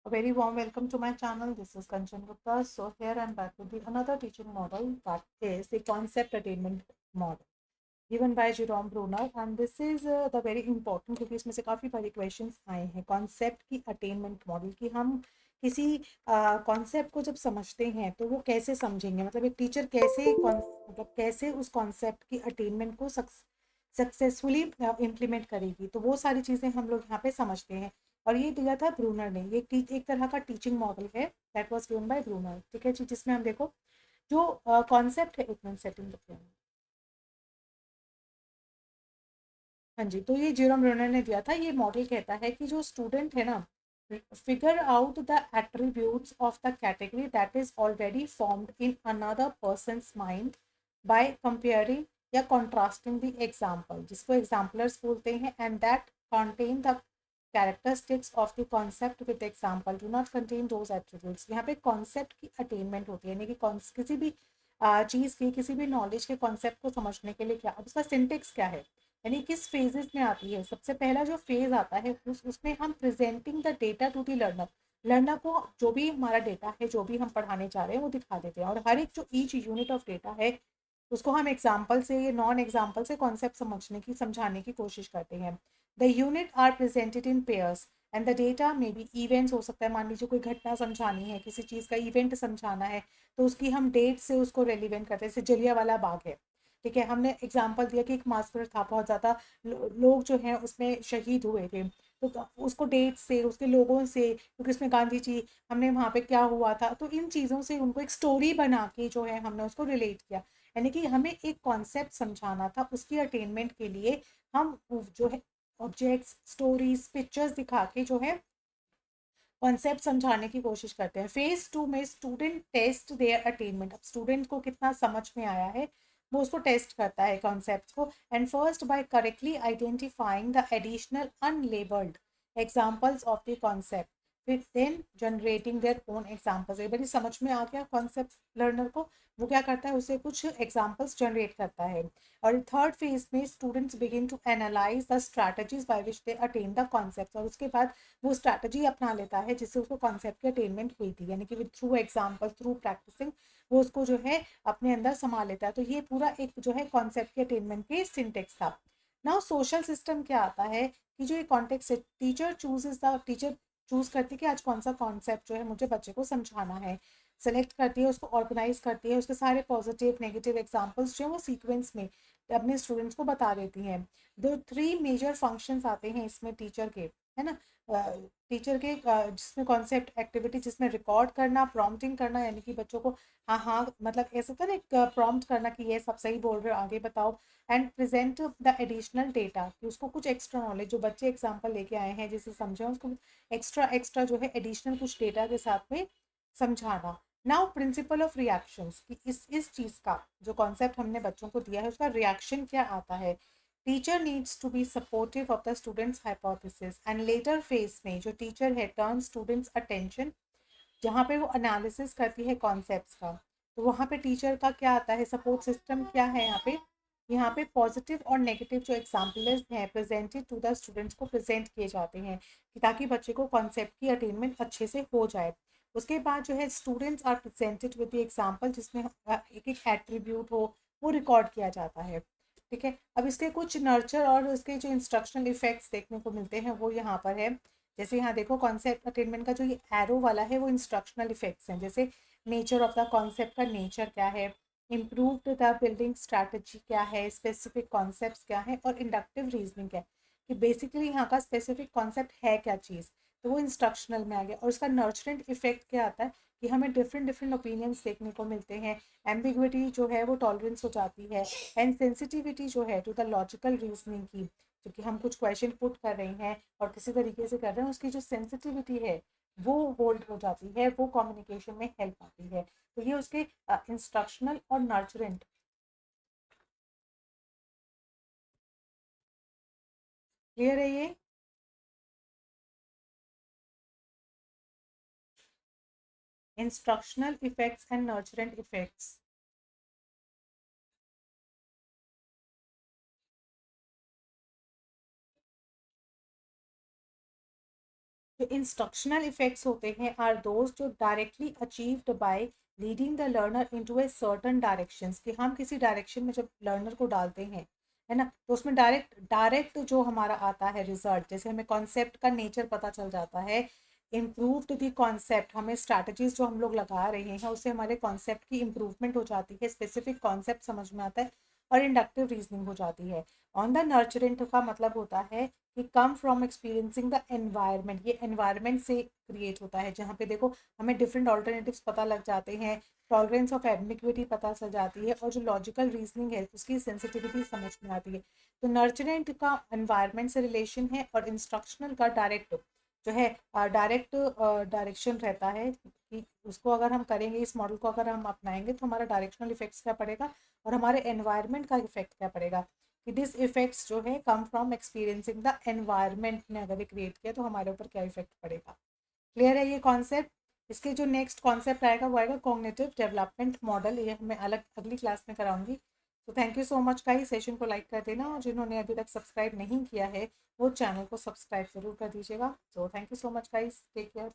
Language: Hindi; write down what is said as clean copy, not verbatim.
A very warm welcome to my channel. This is Kanchan Gupta. So here I'm back with another teaching model, that is the concept attainment model given by Jerome Bruner, and this is the very important, क्योंकि इसमें से काफ़ी सारे क्वेश्चंस आए हैं कॉन्सेप्ट की अटेनमेंट मॉडल की। हम किसी कॉन्सेप्ट को जब समझते हैं तो वो कैसे समझेंगे, मतलब एक टीचर कैसे मतलब कैसे उस कॉन्सेप्ट की अटेनमेंट को सक्सेसफुली इम्प्लीमेंट करेगी, तो वो सारी चीज़ें हम लोग यहाँ पे समझते हैं। और ये दिया था ब्रूनर ने, ये एक तरह का टीचिंग मॉडल है, that was given by Bruner. ठीक है जी, जिसमें हम देखो जो कॉन्सेप्ट है, एक मिनट सेटिंग करते हैं। हाँ जी, तो ये जेरोम ब्रूनर ने दिया था। ये मॉडल कहता है कि जो स्टूडेंट है ना, figure out the attributes of the category that is already formed in another persons mind by comparing या कॉन्ट्रास्टिंग द एग्जाम्पल, जिसको एग्जाम्पलर्स बोलते हैं, and that contain the characteristics of the concept with example do not contain those attributes. यहाँ पे कॉन्सेप्ट की अटेनमेंट होती है, यानी कि किसी भी चीज़ की, किसी भी नॉलेज के कॉन्सेप्ट को समझने के लिए क्या, अब उसका सिंटेक्स क्या है, यानी किस फेजेस में आती है। सबसे पहला जो फेज आता है उसमें हम presenting the data to the learner, learner को जो भी हमारा डेटा है, जो भी हम पढ़ाने जा रहे हैं वो दिखा देते हैं, और हर एक जो ईच यूनिट ऑफ डेटा है उसको हम एग्जाम्पल से या नॉन एग्जाम्पल से कॉन्सेप्ट समझाने की कोशिश करते हैं। The unit are presented in pairs and the data में भी इवेंट्स हो सकता है, मान लीजिए कोई घटना समझानी है, किसी चीज़ का इवेंट समझाना है, तो उसकी हम डेट से उसको रेलिवेंट करते हैं। जैसे जलियांवाला बाग है, ठीक है, हमने एग्जाम्पल दिया कि एक मास्कर था, बहुत ज़्यादा लोग जो हैं उसमें शहीद हुए थे, तो उसको डेट से, उसके लोगों से, क्योंकि उसमें गांधी जी, हमने वहाँ पे क्या हुआ था, तो इन चीज़ों से उनको एक स्टोरी बना के जो है हमने उसको रिलेट किया। यानी कि हमें एक कॉन्सेप्ट समझाना था, उसकी अटेनमेंट के लिए हम जो है ऑब्जेक्ट्स, स्टोरीज, पिक्चर्स दिखा के जो है कॉन्सेप्ट समझाने की कोशिश करते हैं। फेज टू में स्टूडेंट टेस्ट देयर अटेनमेंट, अब स्टूडेंट को कितना समझ में आया है वो उसको टेस्ट करता है कॉन्सेप्ट को, and first by correctly identifying the additional unlabelled examples of the concept, फिर then generating their own examples. एक बार समझ में आ गया कॉन्सेप्ट लर्नर को, वो क्या करता है, उसे कुछ एग्जाम्पल्स जनरेट करता है। और थर्ड फेज में students begin to analyse the strategies by which they attain the concept, और उसके बाद वो स्ट्रैटेजी अपना लेता है जिससे उसको कॉन्सेप्ट की अटेनमेंट हुई थी, यानी कि with through example, through practising वो उसको जो है अपने अंदर संभाल लेता है। तो ये पूरा एक जो है कॉन्सेप्ट के अटेनमेंट के सिंटेक्स था। नाउ सोशल सिस्टम क्या आता है कि जो ये कॉन्टेक्स्ट है, टीचर चूज करती है कि आज कौन सा कॉन्सेप्ट जो है मुझे बच्चे को समझाना है, सेलेक्ट करती है, उसको ऑर्गेनाइज करती है, उसके सारे पॉजिटिव नेगेटिव एग्जाम्पल्स जो है वो सीक्वेंस में अपने स्टूडेंट्स को बता देती हैं। दो थ्री मेजर फंक्शंस आते हैं इसमें टीचर के, है ना, टीचर के जिसमें कॉन्सेप्ट एक्टिविटी, जिसमें रिकॉर्ड करना, प्रॉम्प्टिंग करना, यानी कि बच्चों को हाँ हाँ मतलब ऐसा था ना, एक प्रॉम्प्ट करना कि ये सब सही बोल रहे हो, आगे बताओ, and present the additional data, कि उसको कुछ एक्स्ट्रा नॉलेज, जो बच्चे एग्जाम्पल लेके आए हैं जिसे समझे, उसको एक्स्ट्रा एक्स्ट्रा जो है एडिशनल कुछ डेटा के साथ में समझाना। नाउ प्रिंसिपल ऑफ रिएक्शंस, कि इस चीज़ का जो कॉन्सेप्ट हमने बच्चों को दिया है उसका रिएक्शन क्या आता है। Teacher needs to be supportive of the students hypothesis, and later phase में जो टीचर है टर्न स्टूडेंट्स अटेंशन, जहाँ पे वो एनालिसिस करती है कॉन्सेप्ट्स का, तो वहाँ पे टीचर का क्या आता है, सपोर्ट सिस्टम क्या है यहाँ पे। यहाँ पे पॉजिटिव और नेगेटिव जो एग्जाम्पल्स हैं प्रेजेंटेड टू द स्टूडेंट्स को प्रेजेंट किए जाते हैं, कि ताकि बच्चे को कॉन्सेप्ट की अटेनमेंट अच्छे से हो जाए। उसके बाद जो है students are presented with the example, जिसमें एक एक एट्रीब्यूट हो वो रिकॉर्ड किया जाता है। ठीक है, अब इसके कुछ नर्चर और उसके जो इंस्ट्रक्शनल इफेक्ट्स देखने को मिलते हैं वो यहाँ पर है। जैसे यहाँ देखो कॉन्सेप्ट अटेनमेंट का जो ये एरो वाला है वो इंस्ट्रक्शनल इफेक्ट्स हैं, जैसे नेचर ऑफ द कॉन्सेप्ट का नेचर क्या है, इम्प्रूव्ड द बिल्डिंग स्ट्रैटेजी क्या है, स्पेसिफिक कॉन्सेप्ट्स क्या है, और इंडक्टिव रीजनिंग क्या है, कि बेसिकली यहाँ का स्पेसिफिक कॉन्सेप्ट है क्या चीज़, तो वो इंस्ट्रक्शनल में आ गया। और उसका नर्चरेंट इफेक्ट क्या आता है कि हमें डिफरेंट डिफरेंट ओपिनियंस देखने को मिलते हैं, एम्बिग्विटी जो है वो टॉलरेंस हो जाती है, एंड सेंसिटिविटी जो है टू द लॉजिकल रीजनिंग की, क्योंकि हम कुछ क्वेश्चन पुट कर रहे हैं और किसी तरीके से कर रहे हैं, उसकी जो सेंसिटिविटी है वो होल्ड हो जाती है, वो कम्युनिकेशन में हेल्प आती है। तो ये उसके इंस्ट्रक्शनल और नर्चरेंट, क्लियर है ये। Instructional effects and nurturant effects. जो इंस्ट्रक्शनल इफेक्ट्स होते हैं आर दोज जो directly achieved by leading the learner into a certain directions, कि हम किसी डायरेक्शन में जब लर्नर को डालते हैं, है ना, तो उसमें डायरेक्ट डायरेक्ट जो हमारा आता है रिजल्ट, जैसे हमें कॉन्सेप्ट का नेचर पता चल जाता है, इम्प्रूव्ड दी कॉन्सेप्ट, हमें स्ट्रैटेजीज जो हम लोग लगा रहे हैं उससे हमारे कॉन्सेप्ट की इम्प्रूवमेंट हो जाती है, स्पेसिफिक कॉन्सेप्ट समझ में आता है और इंडक्टिव रीजनिंग हो जाती है। ऑन द नर्चरेंट का मतलब होता है कि come from experiencing the environment, ये एनवायरनमेंट से क्रिएट होता है, जहाँ पे देखो हमें डिफरेंट ऑल्टरनेटिव्स पता लग जाते हैं, टॉलरेंस ऑफ एडमिक्विटी पता चल जाती है और जो लॉजिकल रीजनिंग है उसकी सेंसिटिविटी समझ में आती है। तो नर्चरेंट का एनवायरनमेंट से रिलेशन है और इंस्ट्रक्शनल का डायरेक्ट जो है डायरेक्ट डायरेक्शन रहता है कि उसको अगर हम करेंगे, इस मॉडल को अगर हम अपनाएंगे तो हमारा डायरेक्शनल इफेक्ट्स क्या पड़ेगा और हमारे एनवायरनमेंट का इफेक्ट क्या पड़ेगा, कि दिस इफेक्ट्स जो है come from experiencing the environment ने अगर क्रिएट किया तो हमारे ऊपर क्या इफेक्ट पड़ेगा। क्लियर है ये कॉन्सेप्ट। इसके जो नेक्स्ट कॉन्सेप्ट आएगा वो आएगा कॉग्निटिव डेवलपमेंट मॉडल, ये मैं अलग अगली क्लास में कराऊंगी। तो thank you so much guys, session को लाइक कर देना और जिन्होंने अभी तक सब्सक्राइब नहीं किया है वो चैनल को सब्सक्राइब जरूर कर दीजिएगा। So thank you so much guys, take care.